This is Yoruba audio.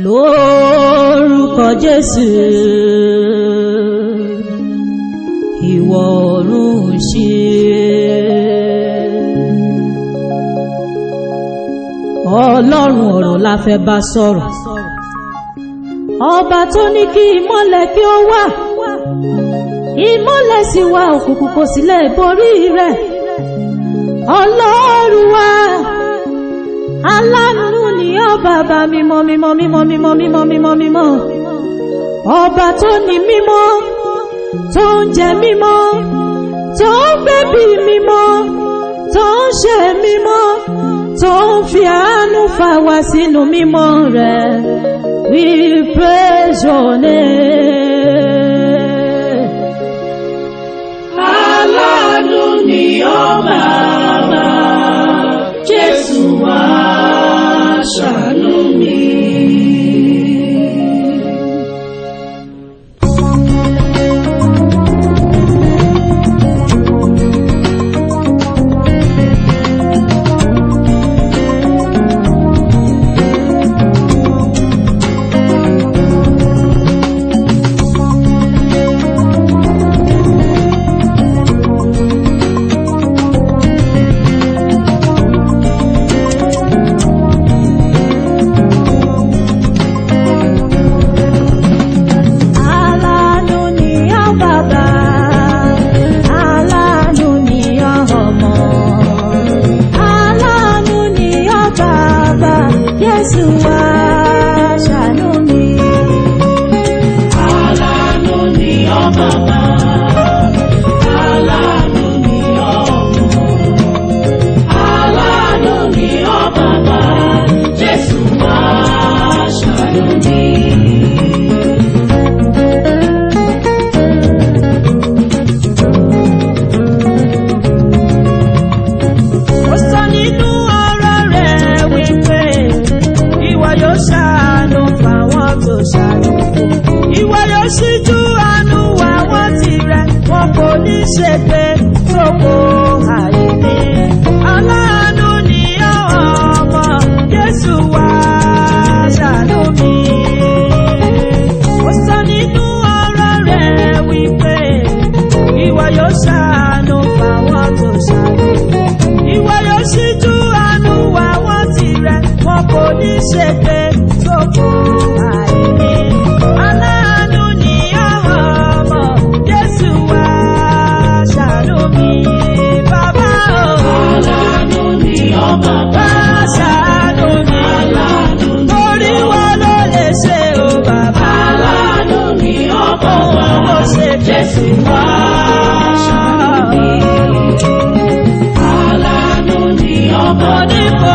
lórúkọ Jésù ìwọ ọ̀run ṣí. Ọlọ́run ọ̀rọ̀ la fẹ́ bá sọ̀rọ̀, ọba tó ní kí ìmọ́lẹ̀ kí ó wà, ìmọ́lẹ̀ sì wà, òkùnkùn kò sì lè borí rẹ̀. Ọlọ́run wa Alanu ni ọ́ bàbá mímọ́ mímọ́ mímọ́ mímọ́ mímọ́ mímọ́ mímọ́, ọba tó ní mímọ́, tó ń jẹ mímọ́, tó ń gbẹ̀bí mímọ́, tó ń ṣe mímọ́, tó ń fi àánú fà wá sínú mímọ́ rẹ̀. We praise your name. Alanu ni ọ́ bàbá, Jésù wá ṣàánú mi. Jésù wá ṣàánú mi. Alanu ni ọ́ bàbá, Alanu ni ọ́ ọmọ, Alanu ni ọ́ bàbá, Jésù wá ṣàánú mi. Ó sọ nínú ọ̀rọ̀ rẹ̀ wípé ìwọ yóò ṣàánú fáwọn tó ṣàánú, ìwọ yóò ṣíjú àánú àwọn tirẹ̀, wọn kò ní ṣègbé sóko àìní. Aláàánú ni ọmọ, Jésù wá ṣàánú mi. Ó sọ nínú ọ̀rọ̀ rẹ̀ wípé ìwọ yóò ṣàánú fáwọn tó ṣàánú, ìwọ yóò ṣíjú àánú àwọn tirẹ̀, wọn kò ní ṣègbé sóko àìní. Aláàánú ni ọmọ, Jésù wá ṣàánú mi. Bàbá o, Alanu ni ọ́ bàbá, wá ṣàánú mi. Alanu ni Torí wa ló lè ṣe o bàbá. Alanu ni ọ́ bàbá, Ó ṣe Jésù wá ṣàánú mi. Alanu ni ọ́ mo bàbá. ní kò